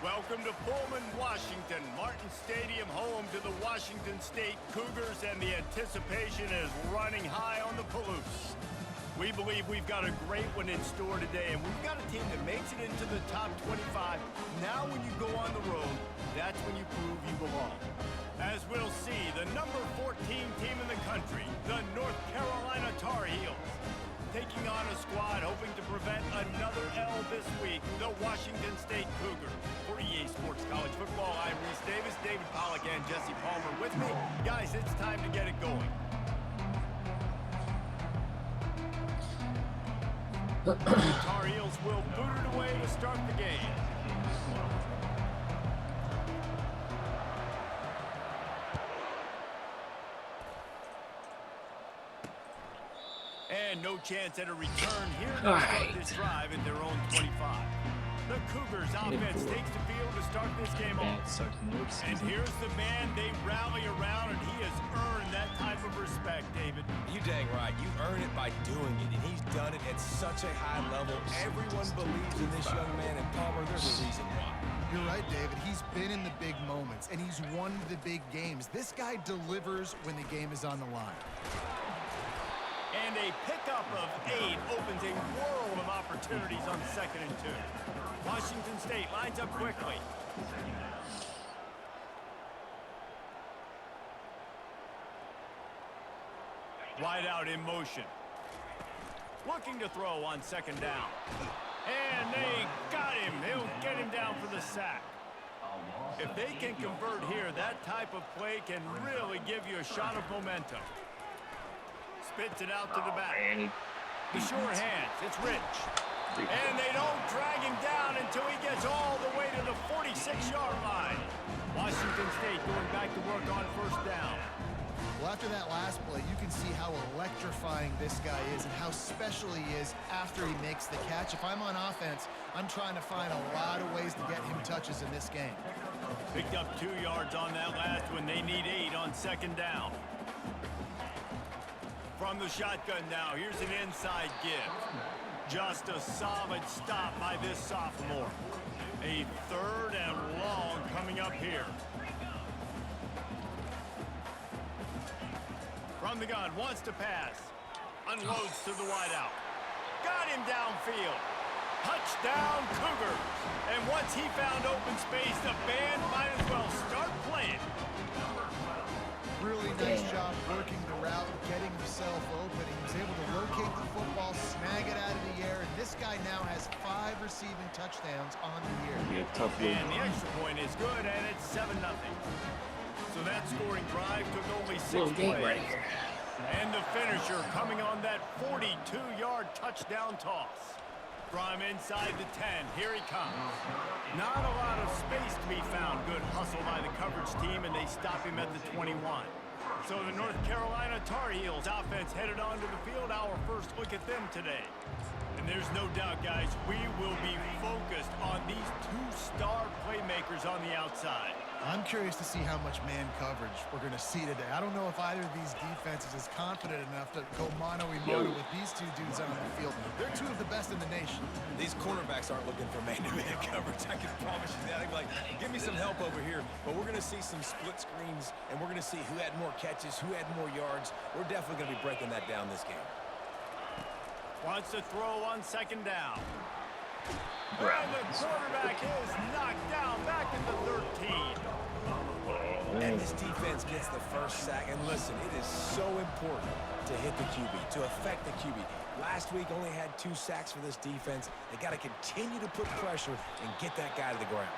Welcome to Pullman, Washington. Martin Stadium, home to the Washington State Cougars, and the anticipation is running high on the Palouse. We believe we've got a great one in store today, and we've got a team that makes it into the top 25. Now when you go on the road, that's when you prove you belong. As we'll see, the number 14 team in the country, the North Carolina Tar Heels, taking on a squad hoping to prevent another L this week, the Washington State Cougars. For EA Sports College Football, I'm Reese Davis, David Pollack, and Jesse Palmer with me. Guys, it's time to get it going. The Tar Heels will boot it away to start the game. And no chance at a return here to start this drive at their own 25. The Cougars offense takes the field to start this game off. And here's the man they rally around, and he has earned that type of respect, David. You dang right. You earn it by doing it, and he's done it at such a high level. Everyone believes in this young man, and Palmer, there's a reason why. You're right, David. He's been in the big moments, and he's won the big games. This guy delivers when the game is on the line. And a pickup of 8 opens a world of opportunities on 2nd and 2. Washington State lines up quickly. Wide out in motion. Looking to throw on 2nd down. And they got him. They'll get him down for the sack. If they can convert here, that type of play can really give you a shot of momentum. Spits it out to the back. The sure hands. It's Rich. And they don't drag him down until he gets all the way to the 46-yard line. Washington State going back to work on 1st down. Well, after that last play, you can see how electrifying this guy is and how special he is after he makes the catch. If I'm on offense, I'm trying to find a lot of ways to get him touches in this game. Picked up 2 yards on that last one. They need 8 on 2nd down. From the shotgun now, here's an inside give. Just a solid stop by this sophomore. A 3rd and long coming up here. From the gun, wants to pass. Unloads to the wideout. Got him downfield. Touchdown Cougars. And once he found open space, the band might as well start playing. Really nice job working the route, getting himself open. He was able to locate the football, snag it out of the air, and this guy now has 5 receiving touchdowns on the year. And the extra point is good, and it's 7-0. So that scoring drive took only 6 plays. And the finisher coming on that 42-yard touchdown toss. From inside the 10, here he comes. Not a lot of space to be found. Good hustle by the coverage team, and they stop him at the 21. So the North Carolina Tar Heels offense headed onto the field. Our first look at them today. And there's no doubt, guys, we will be focused on these 2 star playmakers on the outside. I'm curious to see how much man coverage we're going to see today. I don't know if either of these defenses is confident enough to go mano-a-mano with these 2 dudes on the field. They're 2 of the best in the nation. These cornerbacks aren't looking for man-to-man coverage. I can promise you that. They're like, give me some help over here. But we're going to see some split screens, and we're going to see who had more catches, who had more yards. We're definitely going to be breaking that down this game. Wants to throw on 2nd down. And the quarterback is knocked down back at the 13. And this defense gets the 1st sack. And listen, it is so important to hit the QB, to affect the QB. Last week only had 2 sacks for this defense. They got to continue to put pressure and get that guy to the ground.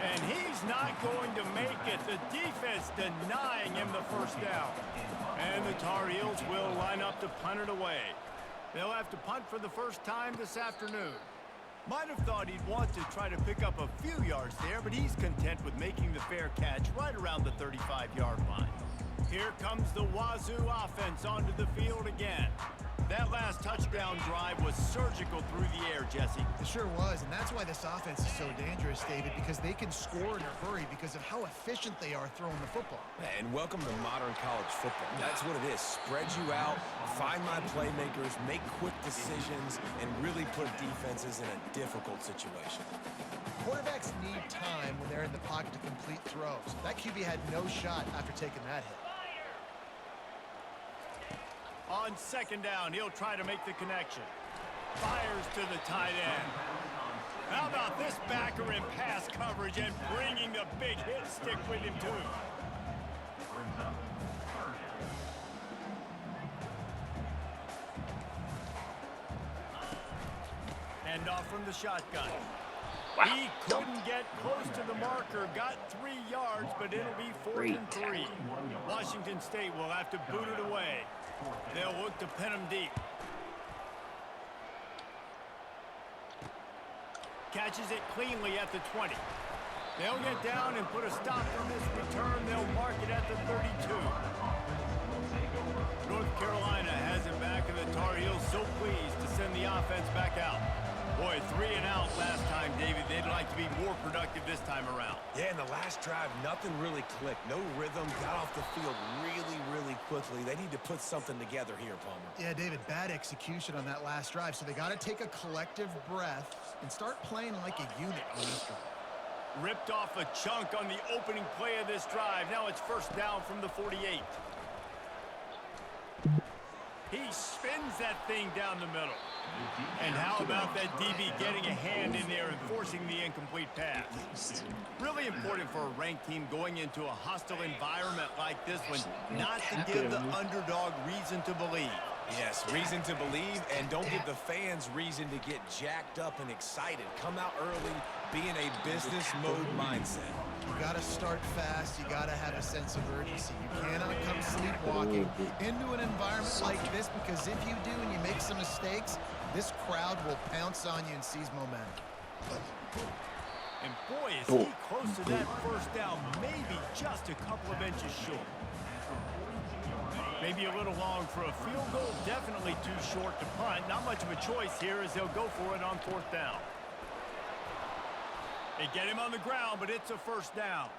And he's not going to make it. The defense denying him the 1st down. And the Tar Heels will line up to punt it away. They'll have to punt for the 1st time this afternoon. Might have thought he'd want to try to pick up a few yards there, but he's content with making the fair catch right around the 35-yard line. Here comes the Wazoo offense onto the field again. That last touchdown drive was surgical through the air, Jesse. It sure was, and that's why this offense is so dangerous, David, because they can score in a hurry because of how efficient they are throwing the football. And welcome to modern college football. That's what it is. Spread you out, find my playmakers, make quick decisions, and really put defenses in a difficult situation. Quarterbacks need time when they're in the pocket to complete throws. That QB had no shot after taking that hit. On second down, he'll try to make the connection. Fires to the tight end. How about this backer in pass coverage and bringing the big hit stick with him, too? And off from the shotgun. Wow. He couldn't get close to the marker. Got 3 yards, but it'll be 4th and 3. Washington State will have to boot it away. They'll look to pin him deep. Catches it cleanly at the 20. They'll get down and put a stop on this return. They'll mark it at the 32. North Carolina has it back, and the Tar Heels so pleased to send the offense back out. Boy, 3 and out last time, David. They'd like to be more productive this time around. Yeah, in the last drive, nothing really clicked. No rhythm, got off the field really quickly. They need to put something together here, Palmer. Yeah, David, bad execution on that last drive, so they got to take a collective breath and start playing like a unit on this drive. Ripped off a chunk on the opening play of this drive. Now it's first down from the 48. He spins that thing down the middle. And how about that DB getting a hand in there and forcing the incomplete pass? Really important for a ranked team going into a hostile environment like this one, not to give the underdog reason to believe. Yes, reason to believe, and don't give the fans reason to get jacked up and excited. Come out early, be in a business mode mindset. You got to start fast. You got to have a sense of urgency. You cannot come sleepwalking into an environment like this, because if you do and you make some mistakes, this crowd will pounce on you and seize momentum. And boy, is he close to that first down, maybe just a couple of inches short. Maybe a little long for a field goal, definitely too short to punt. Not much of a choice here as they'll go for it on 4th down. They get him on the ground, but it's a first down.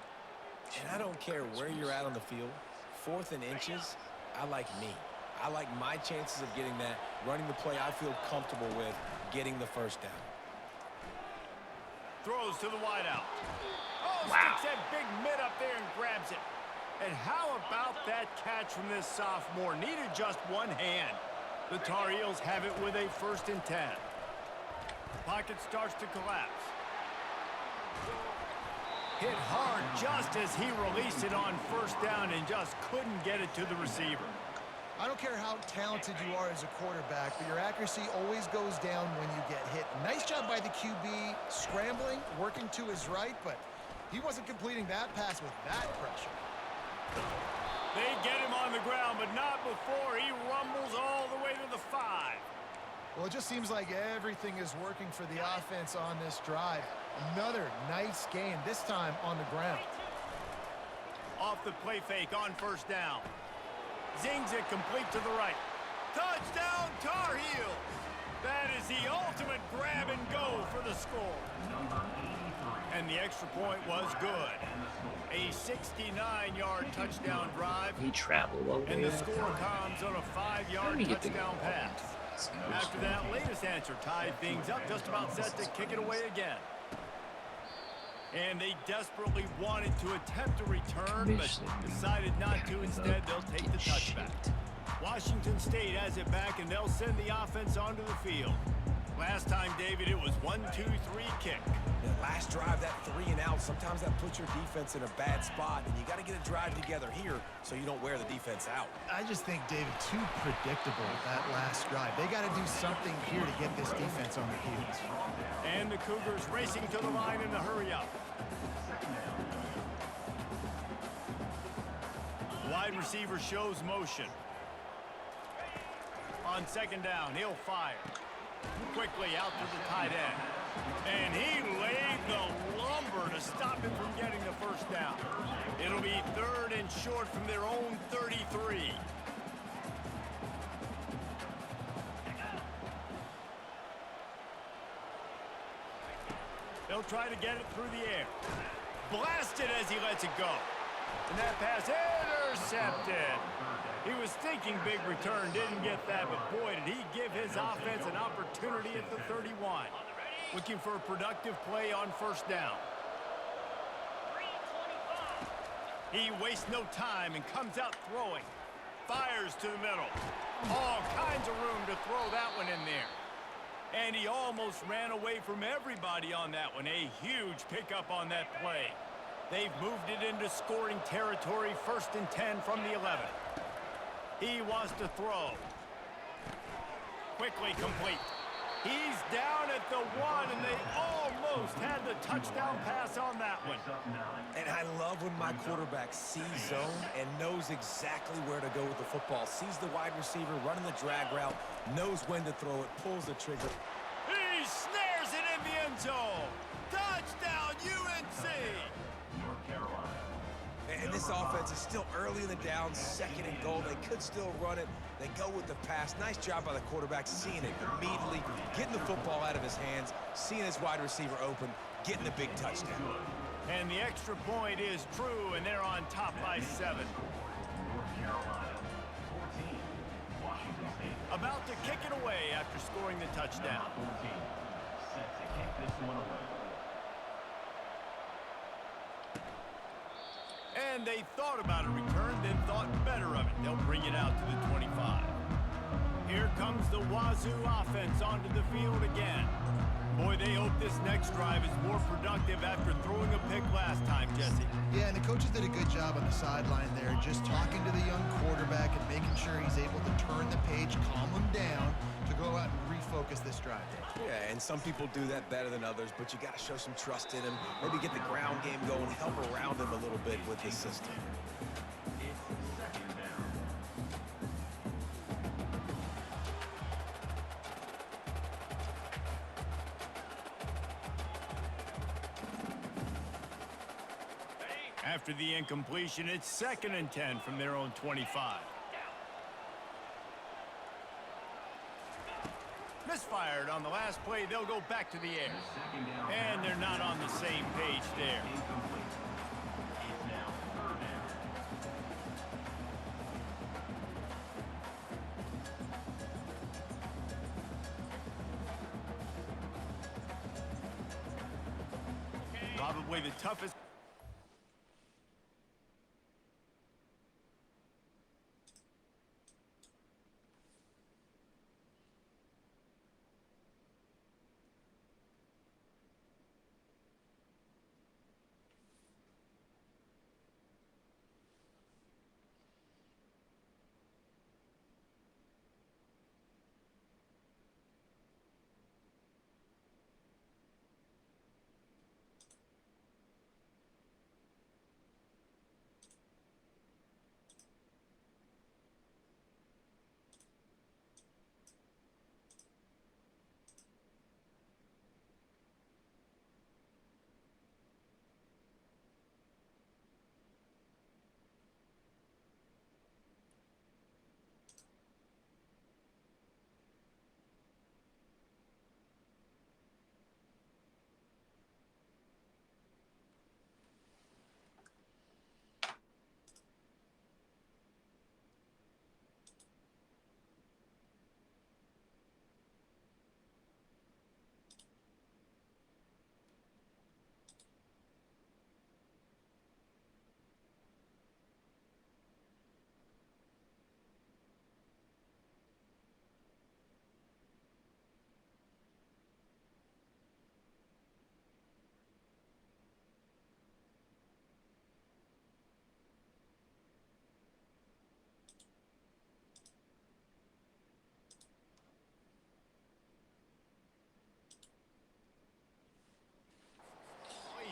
And I don't care where you're at on the field, 4th and inches, I like me. I like my chances of getting that, running the play I feel comfortable with, getting the first down. Throws to the wideout. Oh, Wow. sticks that big mid up there and grabs it. And how about that catch from this sophomore? Needed just one hand. The Tar Heels have it with a 1st and 10. Pocket starts to collapse. Hit hard just as he released it on 1st down and just couldn't get it to the receiver. I don't care how talented you are as a quarterback, but your accuracy always goes down when you get hit. Nice job by the QB scrambling, working to his right, but he wasn't completing that pass with that pressure. They get him on the ground, but not before he rumbles all the way to the 5. Well, it just seems like everything is working for the offense on this drive. Another nice game, this time on the ground. Off the play fake on 1st down. Zings it complete to the right. Touchdown, Tar Heels! That is the ultimate grab and go for the score. And the extra point was good. A 69-yard touchdown drive. He traveled all the And way. the score comes on a 5-yard touchdown pass. After that latest answer tied things up, just about set to kick it away again. And they desperately wanted to attempt a return, but decided not to. Instead, they'll take the touchback. Washington State has it back, and they'll send the offense onto the field. Last time, David, it was 1-2-3 kick. That last drive, that 3 and out, sometimes that puts your defense in a bad spot, and you got to get a drive together here so you don't wear the defense out. I just think, David, too predictable that last drive. They got to do something here to get this defense on their heels. And the Cougars racing to the line in the hurry-up. Wide receiver shows motion. On 2nd down, he'll fire. Quickly out to the tight end. And he laid the lumber to stop him from getting the first down. It'll be 3rd and short from their own 33. He'll try to get it through the air. Blasted as he lets it go. And that pass intercepted. He was thinking big return, didn't get that, but boy, did he give his offense an opportunity at the 31. Looking for a productive play on first down. He wastes no time and comes out throwing. Fires to the middle. All kinds of room to throw that one in there. And he almost ran away from everybody on that one. A huge pickup on that play. They've moved it into scoring territory, 1st and 10 from the 11. He wants to throw. Quickly complete. He's down at the 1, and they almost had the touchdown pass on that one. And I love when my quarterback sees zone and knows exactly where to go with the football. Sees the wide receiver running the drag route, knows when to throw it, pulls the trigger. He snares it in the end zone. Touchdown, UNC! North Carolina. And this offense is still early in the down, 2nd and goal. They could still run it. They go with the pass. Nice job by the quarterback, seeing it immediately, getting the football out of his hands, seeing his wide receiver open, getting the big touchdown. And the extra point is true, and they're on top by 7. North Carolina. 14. Washington State. About to kick it away after scoring the touchdown. 14. Set to kick this one away. And they thought about a return, then thought better of it. They'll bring it out to the 25. Here comes the Wazoo offense onto the field again. Boy, they hope this next drive is more productive after throwing a pick last time, Jesse. Yeah, and the coaches did a good job on the sideline there, just talking to the young quarterback and making sure he's able to turn the page, calm him down, to go out and refocus this drive. Yeah, and some people do that better than others, but you got to show some trust in him. Maybe get the ground game going, help around him a little bit with this system. It's 2nd down. After the incompletion, it's 2nd and 10 from their own 25. Misfired on the last play. They'll go back to the air. And they're not on the same page there. Incomplete. It's now 3rd down. Probably the toughest.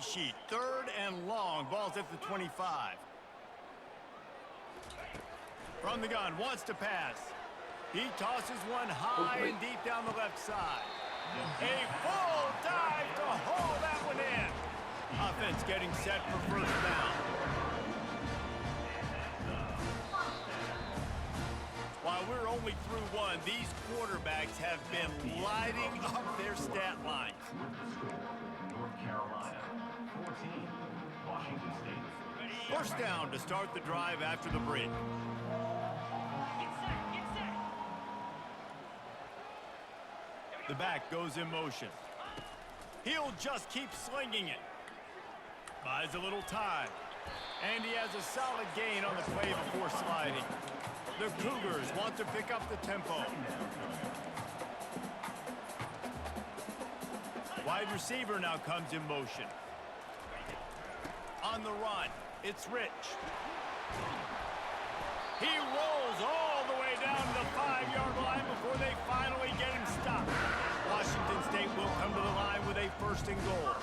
Sheet, 3rd and long. Ball's at the 25. From the gun, wants to pass. He tosses one high and deep down the left side. A full dive to haul that one in. Offense getting set for first down. While we're only through one, these quarterbacks have been lighting up their stat lines. North Carolina. First down to start the drive after the break. The back goes in motion. He'll just keep slinging it. Buys a little time. And he has a solid gain on the play before sliding. The Cougars want to pick up the tempo. Wide receiver now comes in motion. On the run, it's Rich. He rolls all the way down to the 5-yard line before they finally get him stopped. Washington State will come to the line with a first and goal.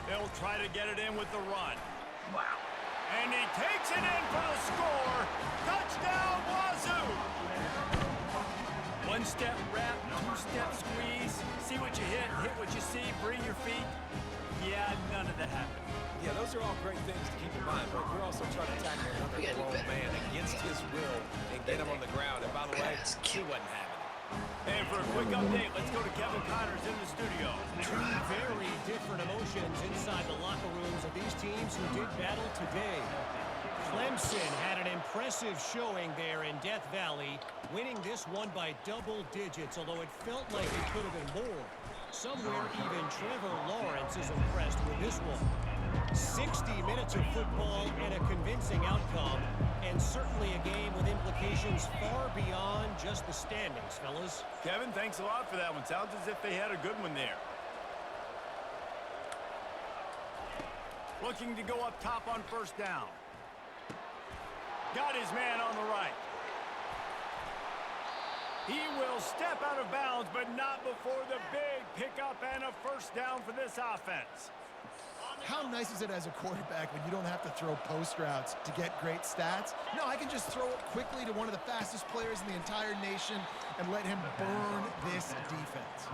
They'll try to get it in with the run. Wow. And he takes it in for the score. Touchdown, Wazoo! One-step wrap, two-step squeeze. See what you hit what you see, bring your feet. Yeah, none of that happened. Yeah, those are all great things to keep in mind, but we're also trying to tackle another grown man against his will and get him on the ground. And by the way, he wasn't having it. And for a quick update, let's go to Kevin Connors in the studio. Two very different emotions inside the locker rooms of these teams who did battle today. Clemson had an impressive showing there in Death Valley, winning this one by double digits, although it felt like it could have been more. Somewhere even Trevor Lawrence is impressed with this one. 60 minutes of football and a convincing outcome, and certainly a game with implications far beyond just the standings, fellas. Kevin, thanks a lot for that one. Sounds as if they had a good one there. Looking to go up top on first down. Got his man on the right. He will step out of bounds, but not before the big pickup and a first down for this offense. How nice is it as a quarterback when you don't have to throw post routes to get great stats? No, I can just throw it quickly to one of the fastest players in the entire nation and let him burn this defense.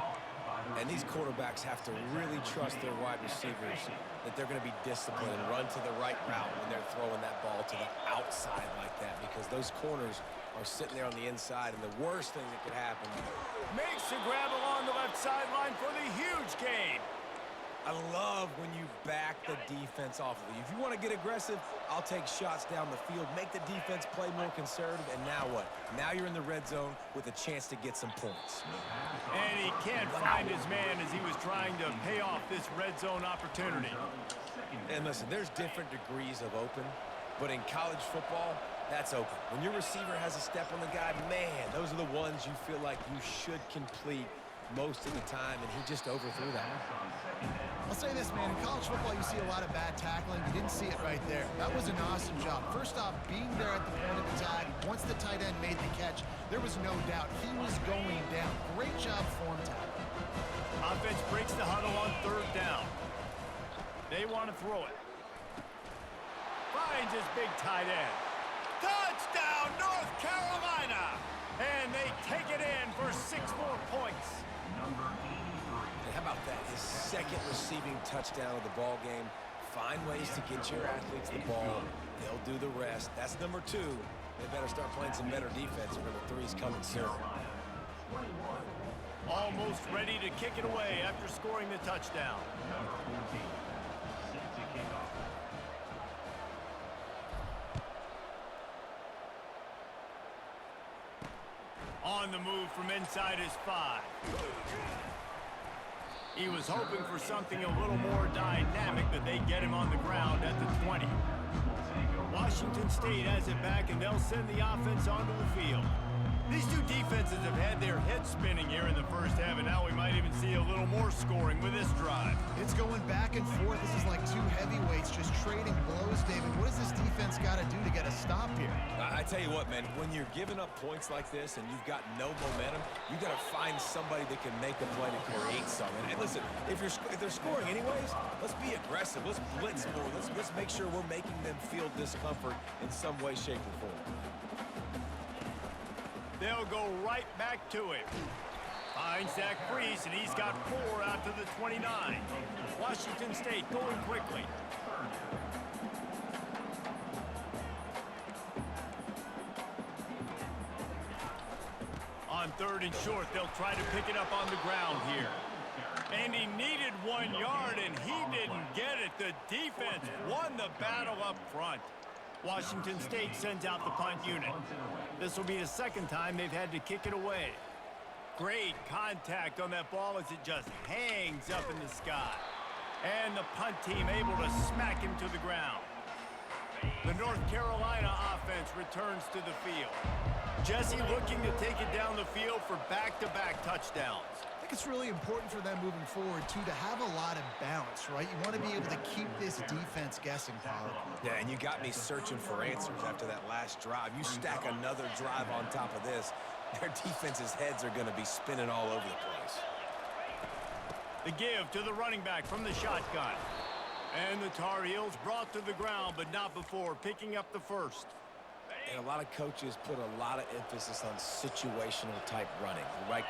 And these quarterbacks have to really trust their wide receivers that they're going to be disciplined and run to the right route when they're throwing that ball to the outside like that, because those corners are sitting there on the inside, and the worst thing that could happen. Makes the grab along the left sideline for the huge gain. I love when you back the defense off of you. If you want to get aggressive, I'll take shots down the field, make the defense play more conservative, and now what? Now you're in the red zone with a chance to get some points. And he can't find his man as he was trying to pay off this red zone opportunity. And listen, there's different degrees of open, but in college football, that's open. When your receiver has a step on the guy, man, those are the ones you feel like you should complete most of the time, and he just overthrew that. I'll say this, man, in college football you see a lot of bad tackling. You didn't see it right there. That was an awesome job. First off, being there at the point of attack, once the tight end made the catch, there was no doubt he was going down. Great job form tackle. Offense breaks the huddle on third down. They want to throw it. Finds his big tight end. Touchdown, North Carolina! And they take it in for 6 more points. And how about that? His second receiving touchdown of the ball game. Find ways to get your athletes the ball. They'll do the rest. That's number 2. They better start playing some better defense, or number 3 is coming soon. Almost ready to kick it away after scoring the touchdown. On the move from inside his 5. He was hoping for something a little more dynamic, but they get him on the ground at the 20. Washington State has it back, and they'll send the offense onto the field. These two defenses have had their heads spinning here in the first half, and now we might even see a little more scoring with this drive. It's going back and forth. This is like two heavyweights just trading blows, David. What does this defense got to do to get a stop here? I tell you what, man, when you're giving up points like this and you've got no momentum, you got to find somebody that can make a play to create something. And listen, if they're scoring anyways, let's be aggressive. Let's blitz more. Let's make sure we're making them feel discomfort in some way, shape, or form. They'll go right back to it. Finds Zach Priest, and he's got 4 out to the 29. Washington State going quickly. On 3rd and short, they'll try to pick it up on the ground here. And he needed 1 yard, and he didn't get it. The defense won the battle up front. Washington State sends out the punt unit. This will be the second time they've had to kick it away. Great contact on that ball as it just hangs up in the sky. And the punt team able to smack him to the ground. The North Carolina offense returns to the field. Jesse looking to take it down the field for back-to-back touchdowns. I think it's really important for them moving forward, too, to have a lot of balance, right? You want to be able to keep this defense guessing, Pollard. Yeah, and you got me searching for answers after that last drive. You stack another drive on top of this, their defense's heads are going to be spinning all over the place. The give to the running back from the shotgun. And the Tar Heels brought to the ground, but not before picking up the first. And a lot of coaches put a lot of emphasis on situational type running, right?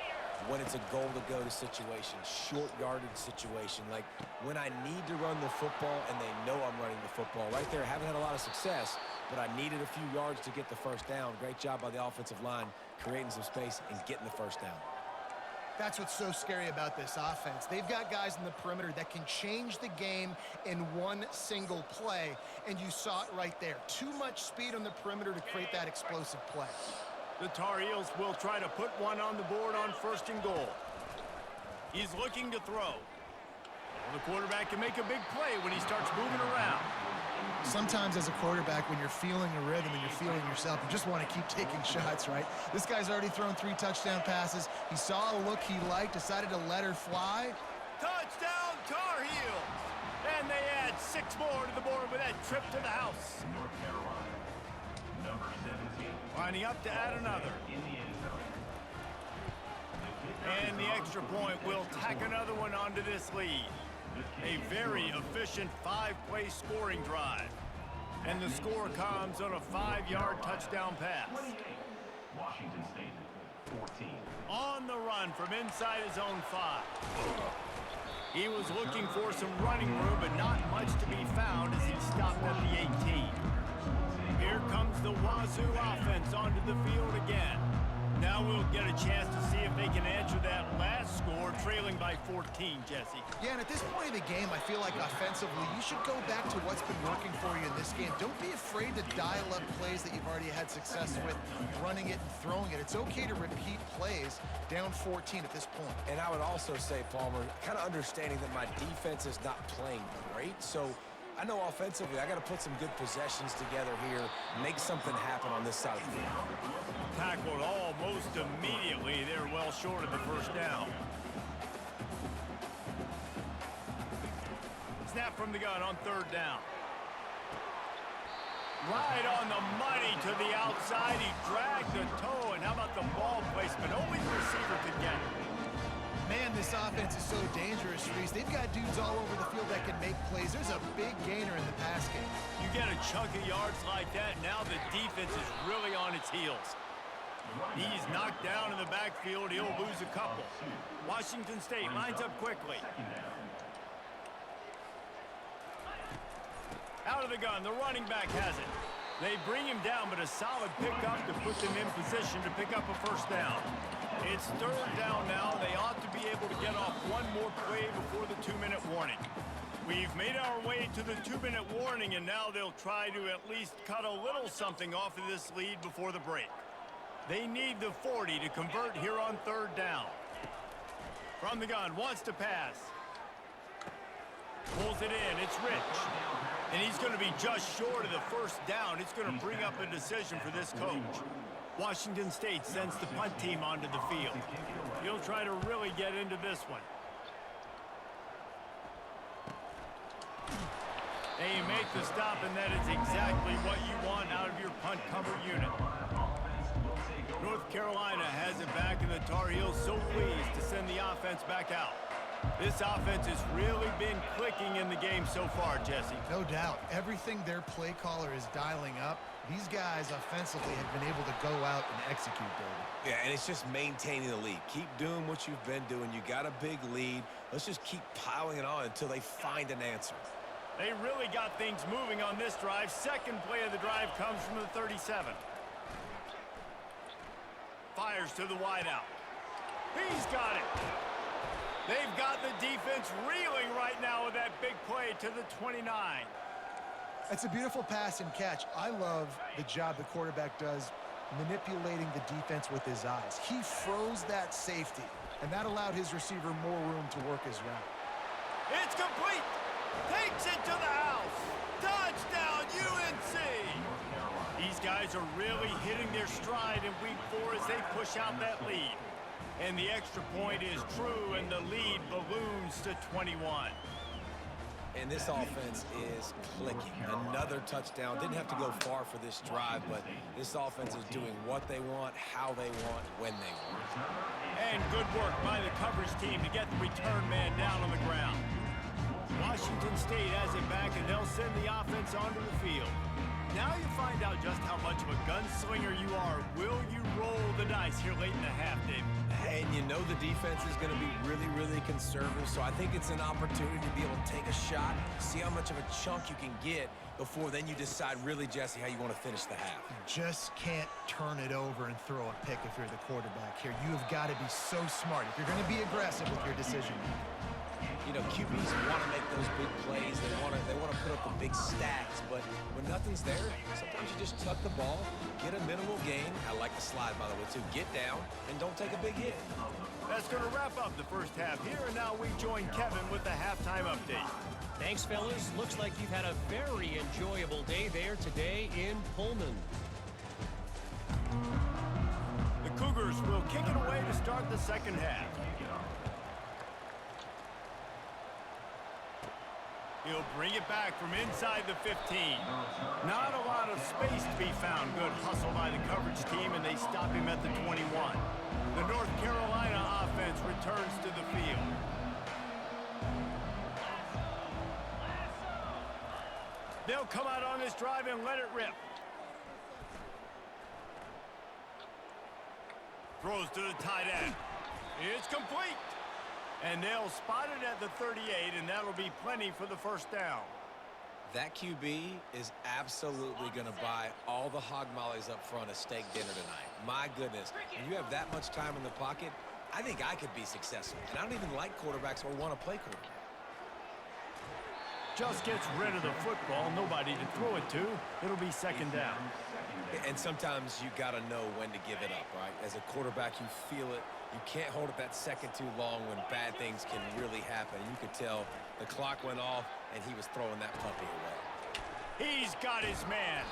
When it's a goal to go to situation, short yardage situation, like when I need to run the football and they know I'm running the football. Right there, haven't had a lot of success, but I needed a few yards to get the first down. Great job by the offensive line, creating some space and getting the first down. That's what's so scary about this offense. They've got guys in the perimeter that can change the game in one single play, and you saw it right there. Too much speed on the perimeter to create that explosive play. The Tar Heels will try to put one on the board on 1st and goal. He's looking to throw. The quarterback can make a big play when he starts moving around. Sometimes as a quarterback, when you're feeling a rhythm and you're feeling yourself, you just want to keep taking shots, right? This guy's already thrown 3 touchdown passes. He saw a look he liked, decided to let her fly. Touchdown, Tar Heels! And they add 6 more to the board with that trip to the house. North Carolina, number 17. Lining up to add another. In the end zone. And the extra point will tack another one onto this lead. A very efficient 5-play scoring drive. And the score comes on a 5-yard touchdown pass. 28. Washington State, 14. On the run from inside his own 5. He was looking for some running room, but not much to be found as he stopped at the 18. Here comes the Wazoo offense onto the field again. Now we'll get a chance to see if they can answer that last score, trailing by 14, Jesse. Yeah, and at this point in the game, I feel like offensively, you should go back to what's been working for you in this game. Don't be afraid to dial up plays that you've already had success with, running it and throwing it. It's okay to repeat plays down 14 at this point. And I would also say, Palmer, kind of understanding that my defense is not playing great, so I know offensively I got to put some good possessions together here, make something happen on this side of the field. Tackled almost immediately. They're well short of the first down. Snap from the gun on 3rd down. Right on the money to the outside. He dragged the toe, and how about the ball placement? Only the receiver could get it. Man, this offense is so dangerous, Reese. They've got dudes all over the field that can make plays. There's a big gainer in the pass game. You get a chunk of yards like that, now the defense is really on its heels. He's knocked down in the backfield. He'll lose a couple. Washington State lines up quickly. Out of the gun, the running back has it. They bring him down, but a solid pickup to put them in position to pick up a first down. It's 3rd down now. They ought to be able to get off one more play before the 2-minute warning. We've made our way to the 2-minute warning, and now they'll try to at least cut a little something off of this lead before the break. They need the 40 to convert here on 3rd down. From the gun, wants to pass. Pulls it in, it's Rich. And he's going to be just short of the first down. It's going to bring up a decision for this coach. Washington State sends the punt team onto the field. He'll try to really get into this one. They make the stop, and that is exactly what you want out of your punt cover unit. North Carolina has it back, and the Tar Heels so pleased to send the offense back out. This offense has really been clicking in the game so far, Jesse. No doubt. Everything their play caller is dialing up, these guys offensively have been able to go out and execute, David. Yeah, and it's just maintaining the lead. Keep doing what you've been doing. You got a big lead. Let's just keep piling it on until they find an answer. They really got things moving on this drive. 2nd play of the drive comes from the 37. Fires to the wideout. He's got it. They've got the defense reeling right now with that big play to the 29. It's a beautiful pass and catch. I love the job the quarterback does manipulating the defense with his eyes. He froze that safety, and that allowed his receiver more room to work his route. It's complete. Takes it to the house. Touchdown, UNC. These guys are really hitting their stride in week 4 as they push out that lead. And the extra point is true, and the lead balloons to 21. And this offense is clicking. Another touchdown. Didn't have to go far for this drive, but this offense is doing what they want, how they want, when they want. And good work by the coverage team to get the return man down on the ground. Washington State has it back, and they'll send the offense onto the field. Now you find out just how much of a gunslinger you are. Will you roll the dice here late in the half, Dave? And you know the defense is going to be really, really conservative, so I think it's an opportunity to be able to take a shot, see how much of a chunk you can get before then you decide really, Jesse, how you want to finish the half. You just can't turn it over and throw a pick if you're the quarterback here. You have got to be so smart if you're going to be aggressive with your decision. You know, QBs want to make those big plays. They want to put up the big stats. But when nothing's there, sometimes you just tuck the ball, get a minimal gain. I like the slide, by the way, too. Get down and don't take a big hit. That's going to wrap up the first half here, and now we join Kevin with the halftime update. Thanks, fellas. Looks like you've had a very enjoyable day there today in Pullman. The Cougars will kick it away to start the second half. He'll bring it back from inside the 15. Not a lot of space to be found. Good hustle by the coverage team, and they stop him at the 21. The North Carolina offense returns to the field. They'll come out on this drive and let it rip. Throws to the tight end. It's complete. And they'll spot it at the 38, and that'll be plenty for the first down. That QB is absolutely going to buy all the hog mollies up front at steak dinner tonight. My goodness. When you have that much time in the pocket, I think I could be successful. And I don't even like quarterbacks or want to play quarterback. Just gets rid of the football. Nobody to throw it to. It'll be second down. And sometimes you got to know when to give it up, right? As a quarterback, you feel it. You can't hold it that second too long when bad things can really happen. You could tell the clock went off, and he was throwing that puppy away. He's got his man.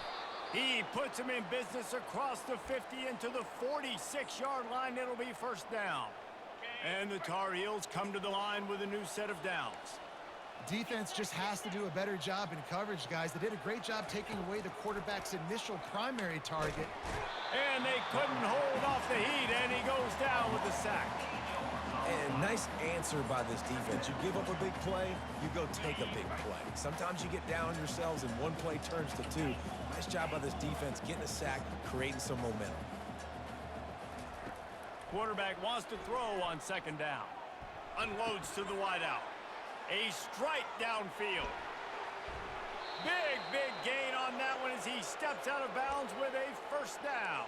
He puts him in business across the 50 into the 46-yard line. It'll be first down. And the Tar Heels come to the line with a new set of downs. Defense just has to do a better job in coverage, guys. They did a great job taking away the quarterback's initial primary target. And they couldn't hold off the heat, and he goes down with the sack. And nice answer by this defense. You give up a big play, you go take a big play. Sometimes you get down on yourselves and one play turns to two. Nice job by this defense getting a sack, creating some momentum. Quarterback wants to throw on second down. Unloads to the wideout. A strike downfield. Big gain on that one as he steps out of bounds with a first down.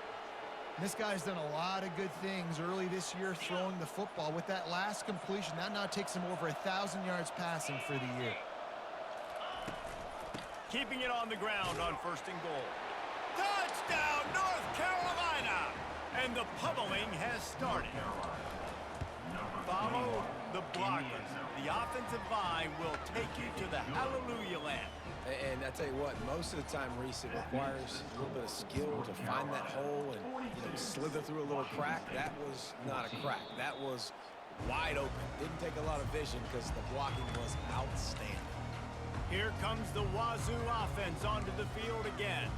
This guy's done a lot of good things early this year throwing the football. With that last completion, that now takes him over 1,000 yards passing for the year. Keeping it on the ground on first and goal. Touchdown, North Carolina! And the pummeling has started. Follow the blockers. The offensive line will take you to the hallelujah land. And I tell you what, most of the time, Reese, it requires a little bit of skill to find that hole and slither through a little crack. That was not a crack. That was wide open. Didn't take a lot of vision because the blocking was outstanding. Here comes the Wazoo offense onto the field again.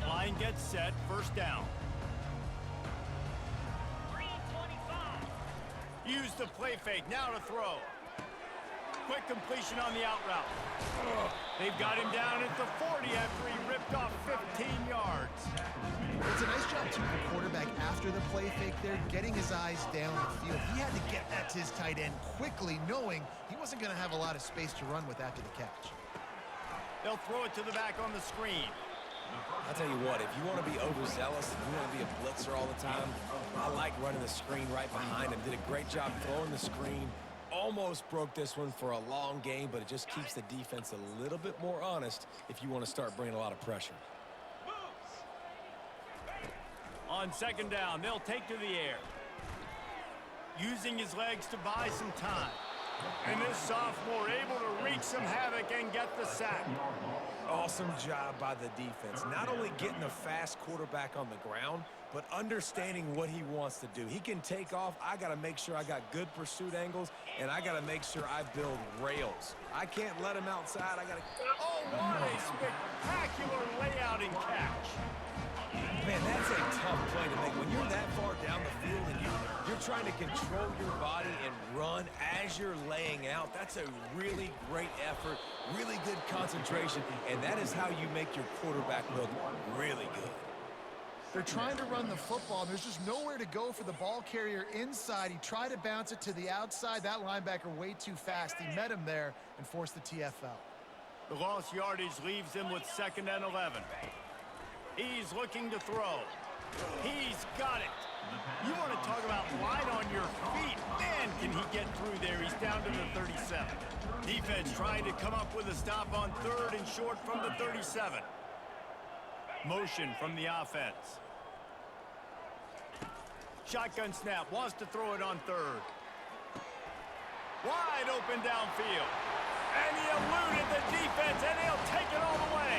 Line gets set, first down. Use the play fake, now to throw. Quick completion on the out route. They've got him down at the 40 after he ripped off 15 yards. It's a nice job, too, for quarterback after the play fake there, getting his eyes down the field. He had to get that to his tight end quickly, knowing he wasn't going to have a lot of space to run with after the catch. They'll throw it to the back on the screen. I'll tell you what, if you want to be overzealous and you want to be a blitzer all the time, I like running the screen right behind him. Did a great job throwing the screen. Almost broke this one for a long game, but it just keeps the defense a little bit more honest if you want to start bringing a lot of pressure. On second down, they'll take to the air. Using his legs to buy some time. And this sophomore able to wreak some havoc and get the sack. Awesome job by the defense. Not only getting a fast quarterback on the ground, but understanding what he wants to do. He can take off. I got to make sure I got good pursuit angles, and I got to make sure I build rails. I can't let him outside. I got to... Oh, what a spectacular layout and catch. Man, that's a tough play to make. When you're that far down the field and you're trying to control your body and run as you're laying out, that's a really great effort, really good concentration, and that is how you make your quarterback look really good. They're trying to run the football, and there's just nowhere to go for the ball carrier inside. He tried to bounce it to the outside. That linebacker way too fast. He met him there and forced the TFL. The lost yardage leaves him with 2nd and 11. He's looking to throw. He's got it. You want to talk about light on your feet. Man, can he get through there. He's down to the 37. Defense trying to come up with a stop on 3rd and short from the 37. Motion from the offense. Shotgun snap. Wants to throw it on 3rd. Wide open downfield. And he eluded the defense, and he'll take it all the way.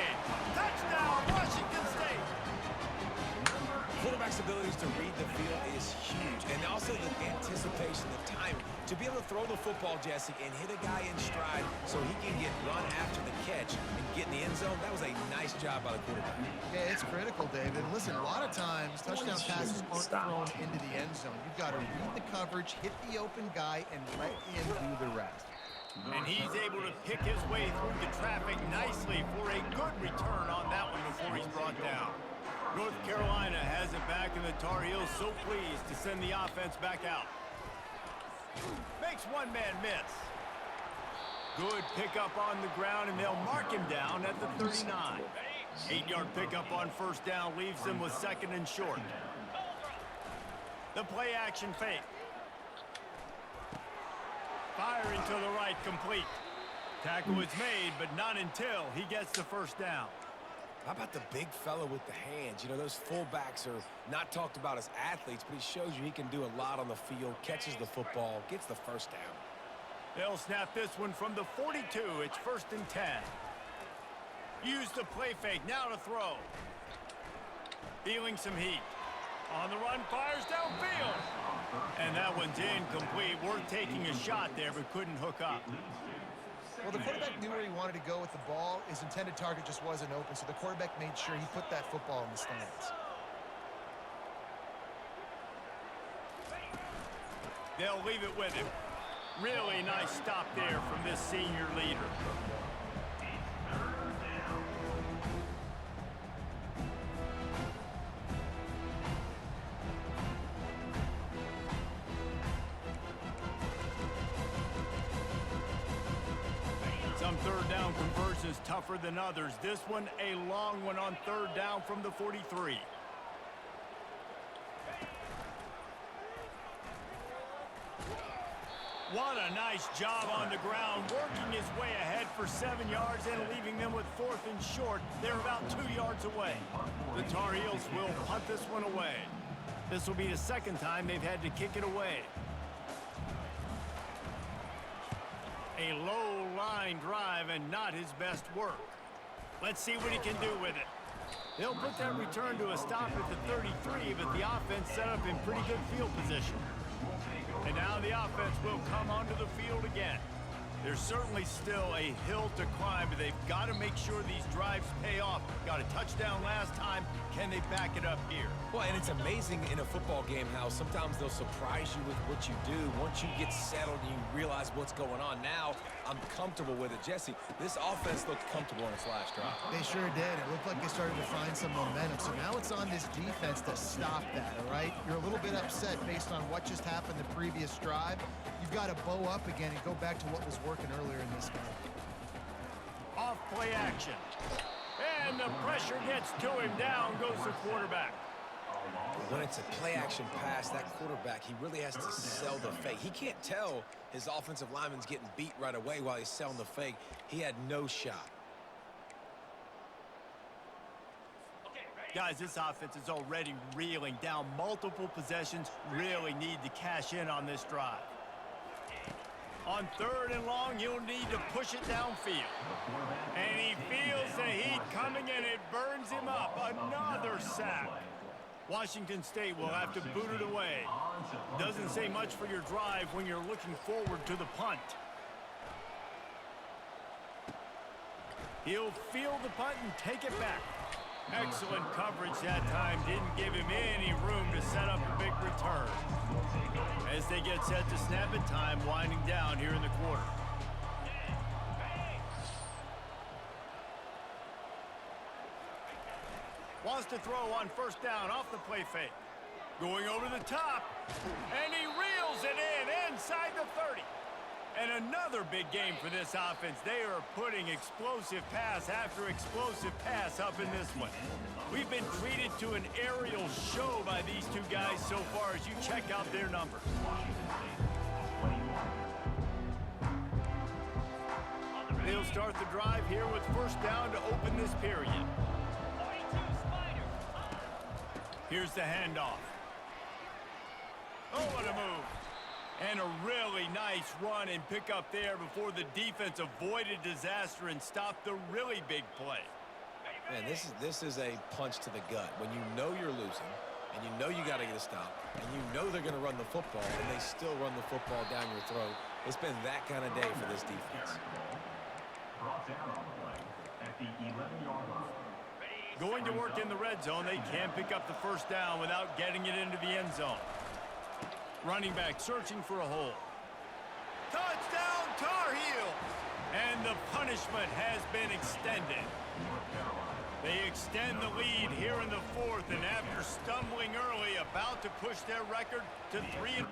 Touchdown, Washington State. Quarterback's abilities to read the field is huge, and also the anticipation, the timing. To be able to throw the football, Jesse, and hit a guy in stride so he can get run after the catch and get in the end zone, that was a nice job by the quarterback. Yeah, it's critical, David. Listen, a lot of times touchdown passes aren't thrown into the end zone. You've got to read the coverage, hit the open guy, and let him do the rest. And he's able to pick his way through the traffic nicely for a good return on that one before he's brought down. North Carolina has it back, and the Tar Heels so pleased to send the offense back out. Makes one man miss. Good pickup on the ground, and they'll mark him down at the 39. 8-yard pickup on 1st down leaves them with 2nd and short. The play action fake. Firing to the right, complete. Tackle is made, but not until he gets the 1st down. How about the big fella with the hands? You know, those fullbacks are not talked about as athletes, but he shows you he can do a lot on the field, catches the football, gets the 1st down. They'll snap this one from the 42. It's 1st and 10. Use the play fake, now to throw. Feeling some heat. On the run, fires downfield. And that one's incomplete. Worth taking a shot there, but couldn't hook up. Well, the quarterback knew where he wanted to go with the ball. His intended target just wasn't open, so the quarterback made sure he put that football in the stands. They'll leave it with him. Really nice stop there from this senior leader. Some 3rd down conversions tougher than others. This one a long one on 3rd down from the 43. What a nice job on the ground, working his way ahead for 7 yards and leaving them with 4th and short. They're about 2 yards away. The Tar Heels will punt this one away. This will be the 2nd time they've had to kick it away. A low line drive and not his best work. Let's see what he can do with it. They'll put that return to a stop at the 33, but the offense set up in pretty good field position. And now the offense will come onto the field again. There's certainly still a hill to climb, but they've got to make sure these drives pay off. Got a touchdown last time. Can they back it up here? Well, and it's amazing in a football game how sometimes they'll surprise you with what you do. Once you get settled and you realize what's going on, now I'm comfortable with it. Jesse, this offense looked comfortable on its last drive. They sure did. It looked like they started to find some momentum. So now it's on this defense to stop that, all right? You're a little bit upset based on what just happened the previous drive. You've got to bow up again and go back to what was working earlier in this game. Off play action. And the pressure gets to him. Down goes the quarterback. When it's a play-action pass, that quarterback, he really has to sell the fake. He can't tell his offensive lineman's getting beat right away while he's selling the fake. He had no shot. Guys, this offense is already reeling down multiple possessions. Really need to cash in on this drive. On 3rd and long, he'll need to push it downfield. And he feels the heat coming, and it burns him up. Another sack. Washington State will have to boot it away. Doesn't say much for your drive when you're looking forward to the punt. He'll field the punt and take it back. Excellent coverage that time. Didn't give him any room to set up a big return. As they get set to snap it, time winding down here in the quarter. Wants to throw on 1st down off the play fake. Going over the top. And he reels it in inside the 30. And another big game for this offense. They are putting explosive pass after explosive pass up in this one. We've been treated to an aerial show by these two guys so far as you check out their numbers. They'll start the drive here with 1st down to open this period. Here's the handoff. Oh, what a move. And a really nice run and pick up there before the defense avoided disaster and stopped the really big play. Man, this is a punch to the gut. When you know you're losing, and you know you got to get a stop, and you know they're going to run the football, and they still run the football down your throat. It's been that kind of day for this defense. Brought down on the play at the 11-yard line. Going to work in the red zone, they can't pick up the 1st down without getting it into the end zone. Running back searching for a hole. Touchdown, Tar Heels! And the punishment has been extended. They extend the lead here in the 4th, and after stumbling early, about to push their record to 3.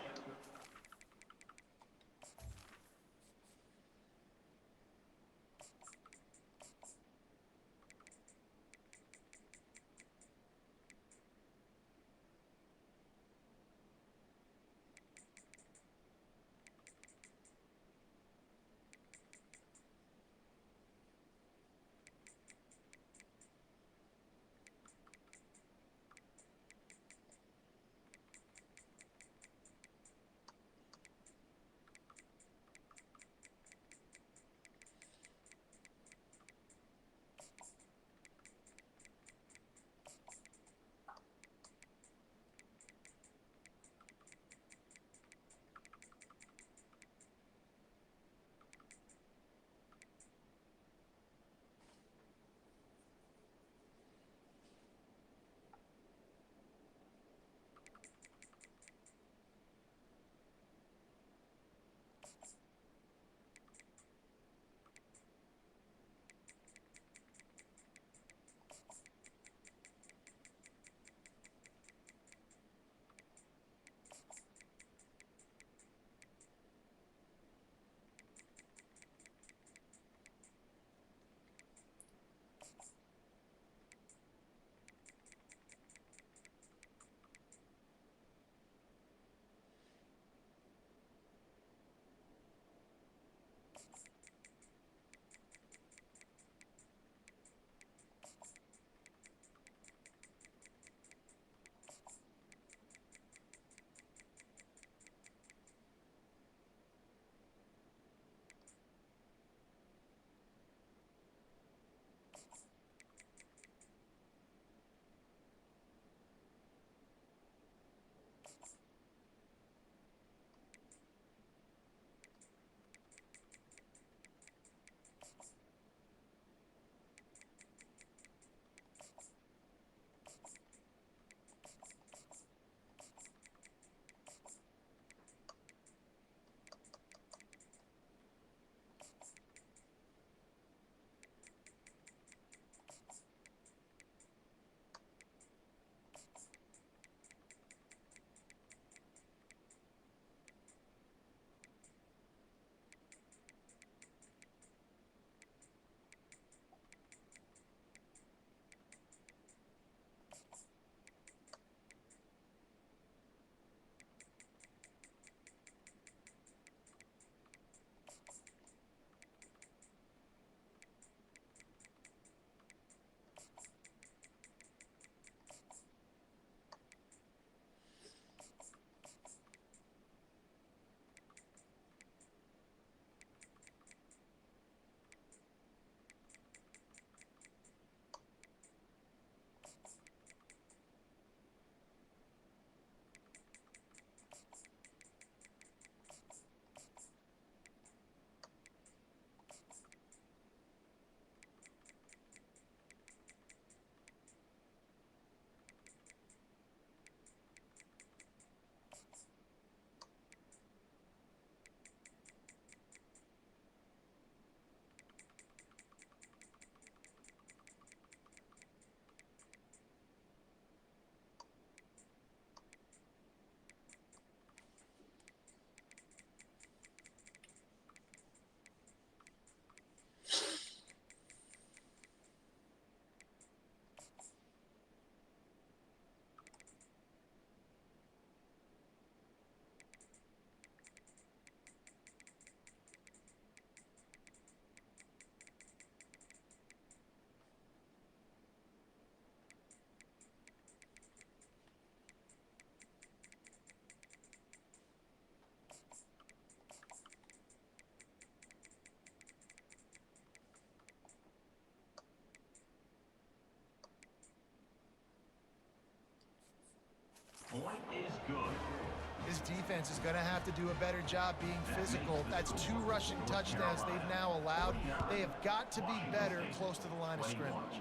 defense is going to have to do a better job being physical. That's 2 rushing touchdowns they've now allowed. They have got to be better close to the line of scrimmage.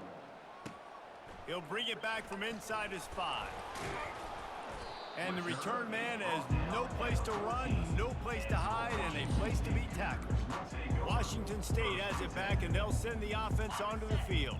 He'll bring it back from inside his 5. And the return man has no place to run, no place to hide, and a place to be tackled. Washington State has it back, and they'll send the offense onto the field.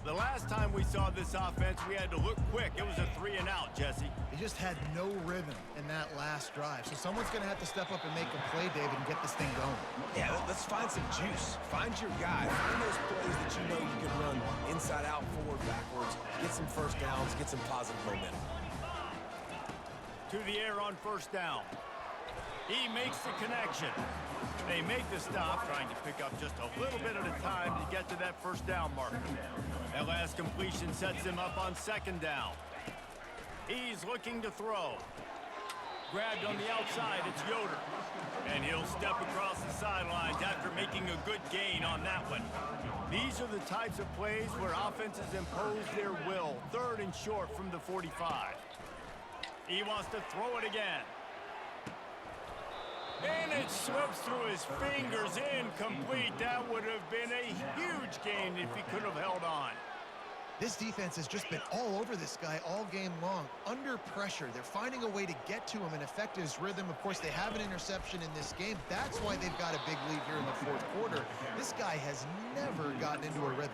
The last time we saw this offense, we had to look quick. It was a 3-and-out, Jesse. They just had no rhythm in that last drive. So someone's going to have to step up and make a play, David, and get this thing going. Yeah, let's find some juice. Find your guy. Find those plays that you know you can run inside out, forward, backwards. Get some first downs. Get some positive momentum. To the air on first down. He makes the connection. They make the stop, trying to pick up just a little bit at a time to get to that first down marker. That last completion sets him up on second down. He's looking to throw. Grabbed on the outside, it's Yoder. And he'll step across the sidelines after making a good gain on that one. These are the types of plays where offenses impose their will. 3rd and short from the 45. He wants to throw it again. And it slips through his fingers, incomplete. That would have been a huge gain if he could have held on. This defense has just been all over this guy all game long. Under pressure, they're finding a way to get to him and affect his rhythm. Of course, they have an interception in this game. That's why they've got a big lead here in the 4th quarter. This guy has never gotten into a rhythm.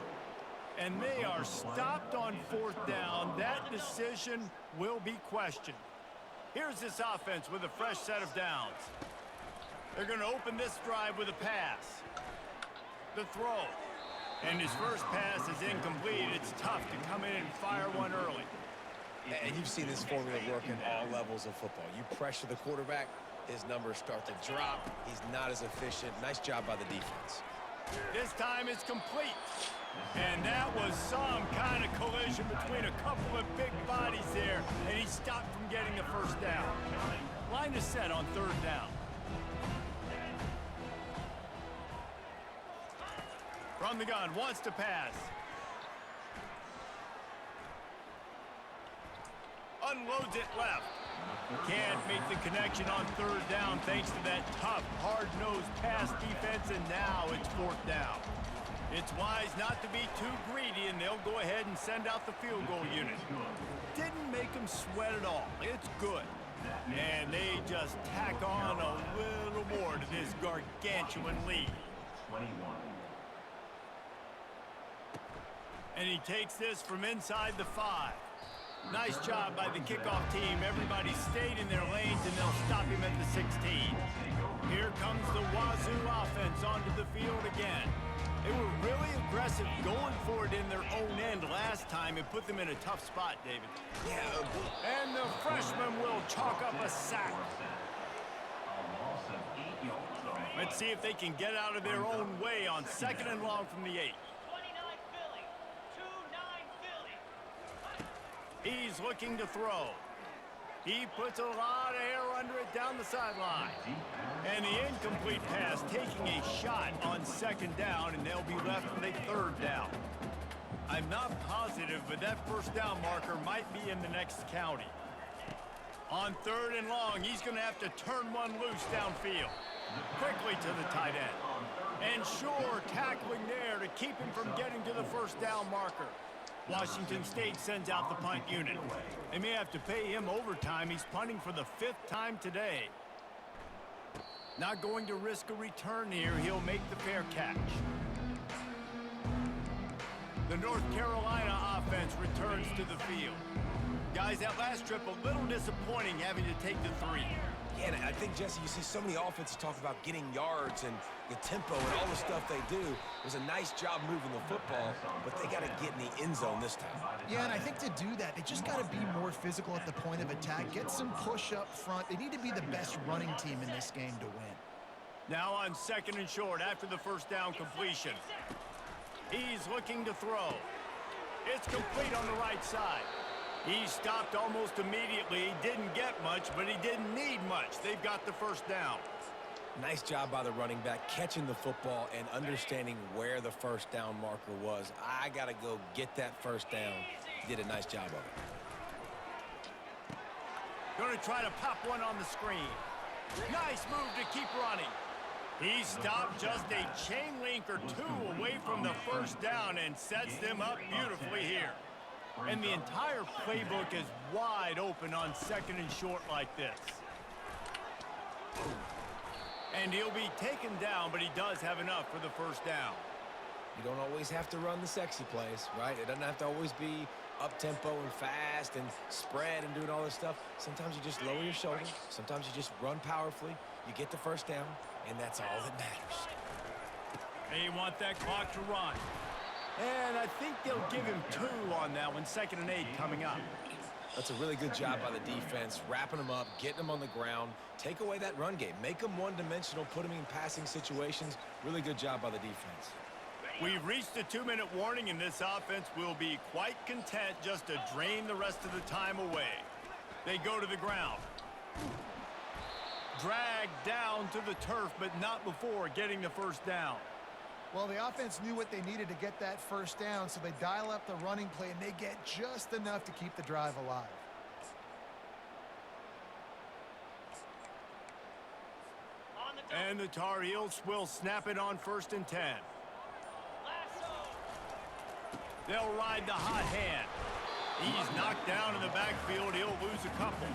And they are stopped on 4th down. That decision will be questioned. Here's this offense with a fresh set of downs. They're going to open this drive with a pass. The throw. And his first pass is incomplete. It's tough to come in and fire one early. And you've seen this formula work in all levels of football. You pressure the quarterback, his numbers start to drop. He's not as efficient. Nice job by the defense. This time it's complete. And that was some kind of collision between a couple of big bodies there, and he stopped from getting a first down. Line is set on 3rd down. From the gun, wants to pass. Unloads it left. Can't make the connection on 3rd down thanks to that tough, hard-nosed pass defense, and now it's 4th down. It's wise not to be too greedy, and they'll go ahead and send out the field goal unit. Didn't make them sweat at all. It's good. And they just tack on a little more to this gargantuan lead. 21. And he takes this from inside the 5. Nice job by the kickoff team. Everybody stayed in their lanes, and they'll stop him at the 16. Here comes the Wazoo offense onto the field again. They were really aggressive going for it in their own end last time. It put them in a tough spot, David. Yeah. And the freshman will chalk up a sack. Let's see if they can get out of their own way on 2nd and long from the 8. He's looking to throw. He puts a lot of air under it down the sideline. And the incomplete pass taking a shot on 2nd down, and they'll be left with a 3rd down. I'm not positive, but that first down marker might be in the next county. On 3rd and long, he's going to have to turn one loose downfield. Quickly to the tight end. And sure, tackling there to keep him from getting to the first down marker. Washington State sends out the punt unit. They may have to pay him overtime. He's punting for the 5th time today. Not going to risk a return here. He'll make the fair catch. The North Carolina offense returns to the field. Guys, that last trip a little disappointing having to take the 3. Yeah, and I think, Jesse, you see so many offenses talk about getting yards and the tempo and all the stuff they do. It was a nice job moving the football, but they got to get in the end zone this time. Yeah, and I think to do that, they just got to be more physical at the point of attack. Get some push up front. They need to be the best running team in this game to win. Now on 2nd and short after the first down completion. He's looking to throw. It's complete on the right side. He stopped almost immediately. He didn't get much, but he didn't need much. They've got the first down. Nice job by the running back, catching the football and understanding where the first down marker was. I got to go get that first down. He did a nice job of it. Going to try to pop one on the screen. Nice move to keep running. He stopped just a chain link or two away from the first down and sets them up beautifully here. And the entire playbook is wide open on 2nd and short like this. And he'll be taken down, but he does have enough for the first down. You don't always have to run the sexy plays, right? It doesn't have to always be up-tempo and fast and spread and doing all this stuff. Sometimes you just lower your shoulder. Sometimes you just run powerfully. You get the first down, and that's all that matters. They want that clock to run. And I think they'll give him 2 on that one, 2nd and 8 coming up. That's a really good job by the defense, wrapping them up, getting them on the ground. Take away that run game. Make them one-dimensional, put them in passing situations. Really good job by the defense. We've reached the 2-minute warning, and this offense will be quite content just to drain the rest of the time away. They go to the ground. Dragged down to the turf, but not before getting the first down. Well, the offense knew what they needed to get that first down, so they dial up the running play, and they get just enough to keep the drive alive. And the Tar Heels will snap it on 1st and 10. They'll ride the hot hand. He's knocked down in the backfield. He'll lose a couple.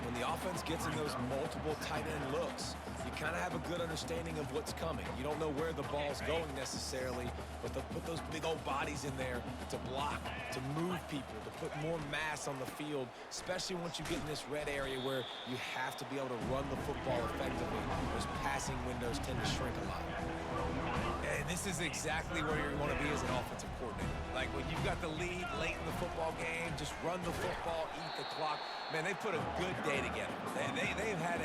When the offense gets in those multiple tight end looks, you kind of have a good understanding of what's coming. You don't know where the ball's going necessarily, but they'll put those big old bodies in there to block, to move people, to put more mass on the field, especially once you get in this red area where you have to be able to run the football effectively. Those passing windows tend to shrink a lot. And this is exactly where you want to be as an offensive coordinator. Like when you've got the lead late in the football game, just run the football, eat the clock. Man, they've put a good day together. They've had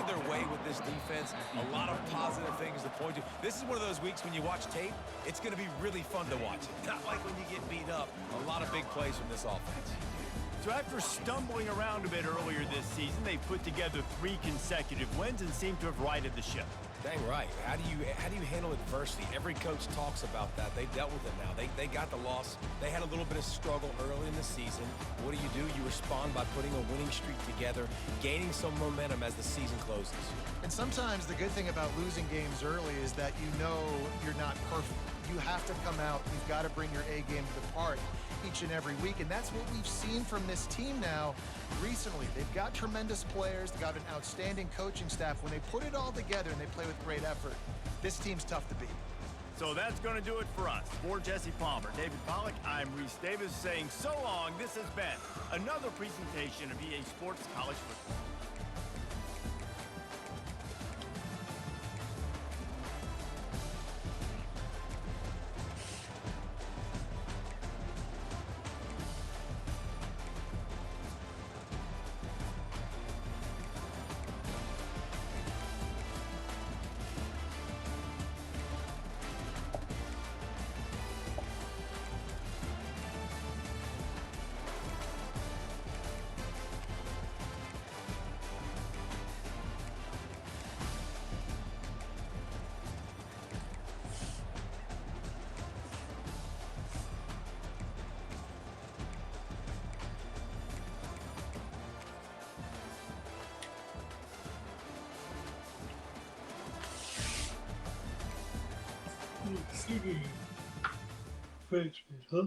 their way with this defense. A lot of positive things to point to. This is one of those weeks when you watch tape, it's going to be really fun to watch it. Not like when you get beat up. A lot of big plays from this offense. So after stumbling around a bit earlier this season, they've put together 3 consecutive wins and seem to have righted the ship. Dang right. How do you handle adversity? Every coach talks about that. They dealt with it now. They got the loss. They had a little bit of struggle early in the season. What do? You respond by putting a winning streak together, gaining some momentum as the season closes. And sometimes the good thing about losing games early is that you know you're not perfect. You have to come out. You've got to bring your A game to the park each and every week, and that's what we've seen from this team now recently. They've got tremendous players. They've got an outstanding coaching staff. When they put it all together and they play with great effort, this team's tough to beat. So that's going to do it for us. For Jesse Palmer, David Pollack, I'm Reese Davis saying so long. This has been another presentation of EA Sports College Football. CD. French, huh?